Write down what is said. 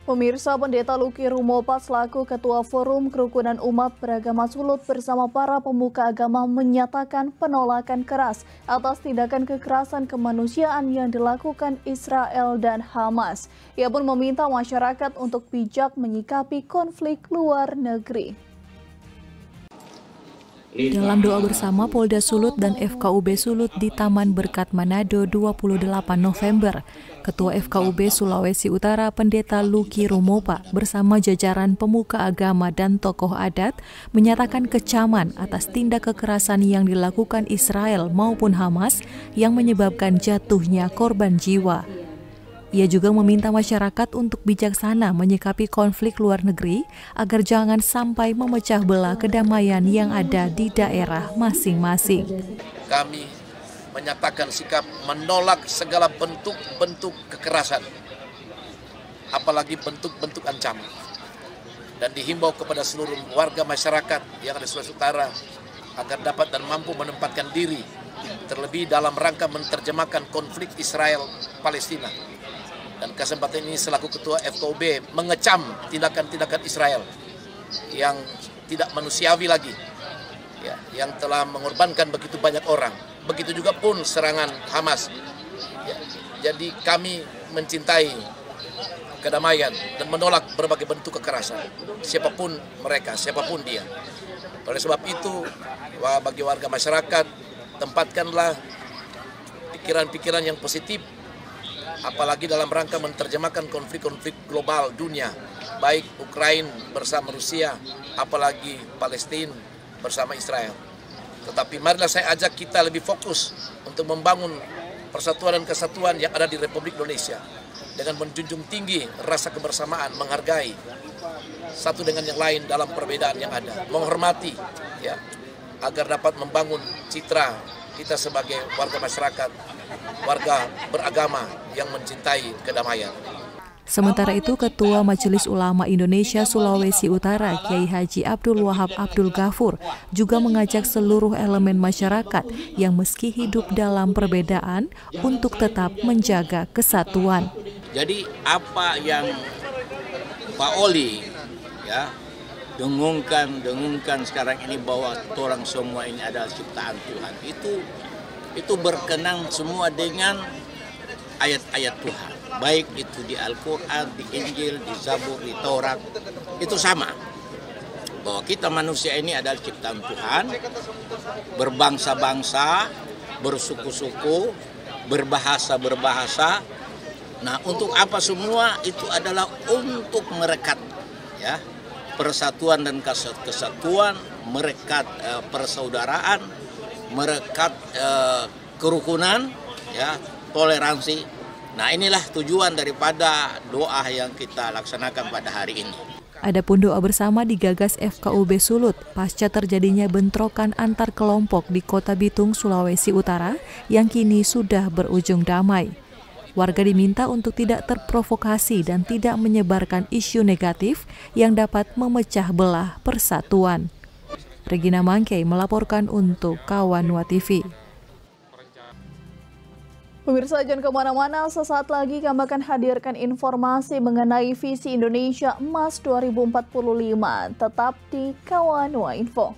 Pemirsa, Pendeta Luki Rumopa selaku Ketua Forum Kerukunan Umat Beragama Sulut bersama para pemuka agama menyatakan penolakan keras atas tindakan kekerasan kemanusiaan yang dilakukan Israel dan Hamas. Ia pun meminta masyarakat untuk bijak menyikapi konflik luar negeri. Dalam doa bersama Polda Sulut dan FKUB Sulut di Taman Berkat Manado 28 November, Ketua FKUB Sulawesi Utara Pendeta Luki Rumopa bersama jajaran pemuka agama dan tokoh adat menyatakan kecaman atas tindak kekerasan yang dilakukan Israel maupun Hamas yang menyebabkan jatuhnya korban jiwa. Ia juga meminta masyarakat untuk bijaksana menyikapi konflik luar negeri agar jangan sampai memecah belah kedamaian yang ada di daerah masing-masing. Kami menyatakan sikap menolak segala bentuk-bentuk kekerasan, apalagi bentuk-bentuk ancaman. Dan dihimbau kepada seluruh warga masyarakat yang ada di Sulawesi Utara agar dapat dan mampu menempatkan diri, terlebih dalam rangka menerjemahkan konflik Israel-Palestina. Dan kesempatan ini selaku Ketua FKUB mengecam tindakan-tindakan Israel yang tidak manusiawi lagi, ya, yang telah mengorbankan begitu banyak orang. Begitu juga pun serangan Hamas. Ya, jadi kami mencintai kedamaian dan menolak berbagai bentuk kekerasan, siapapun mereka, siapapun dia. Oleh sebab itu, bagi warga masyarakat, tempatkanlah pikiran-pikiran yang positif, apalagi dalam rangka menerjemahkan konflik-konflik global dunia, baik Ukraina bersama Rusia, apalagi Palestina bersama Israel. Tetapi marilah saya ajak kita lebih fokus untuk membangun persatuan dan kesatuan yang ada di Republik Indonesia dengan menjunjung tinggi rasa kebersamaan, menghargai satu dengan yang lain dalam perbedaan yang ada, menghormati, ya, agar dapat membangun citra kita sebagai warga masyarakat, warga beragama yang mencintai kedamaian. Sementara itu, Ketua Majelis Ulama Indonesia Sulawesi Utara, Kiai Haji Abdul Wahab Abdul Ghafur, juga mengajak seluruh elemen masyarakat yang meski hidup dalam perbedaan untuk tetap menjaga kesatuan. Jadi apa yang Pak Oli ya dengungkan sekarang ini bahwa orang semua ini adalah ciptaan Tuhan, itu berkenan semua dengan ayat-ayat Tuhan, baik itu di Al-Quran, di Injil, di Zabur, di Taurat, itu sama bahwa kita manusia ini adalah ciptaan Tuhan, berbangsa-bangsa, bersuku-suku, berbahasa. Nah, untuk apa semua itu adalah untuk merekat, ya, persatuan dan kesatuan, merekat persaudaraan, merekat kerukunan, ya, toleransi. Nah, inilah tujuan daripada doa yang kita laksanakan pada hari ini. Adapun doa bersama digagas FKUB Sulut pasca terjadinya bentrokan antar kelompok di Kota Bitung, Sulawesi Utara yang kini sudah berujung damai. Warga diminta untuk tidak terprovokasi dan tidak menyebarkan isu negatif yang dapat memecah belah persatuan. Regina Mangkei melaporkan untuk Kawanwa TV. Pemirsa, jangan kemana-mana, sesaat lagi kami akan hadirkan informasi mengenai visi Indonesia Emas 2045. Tetap di Kawanwa Info.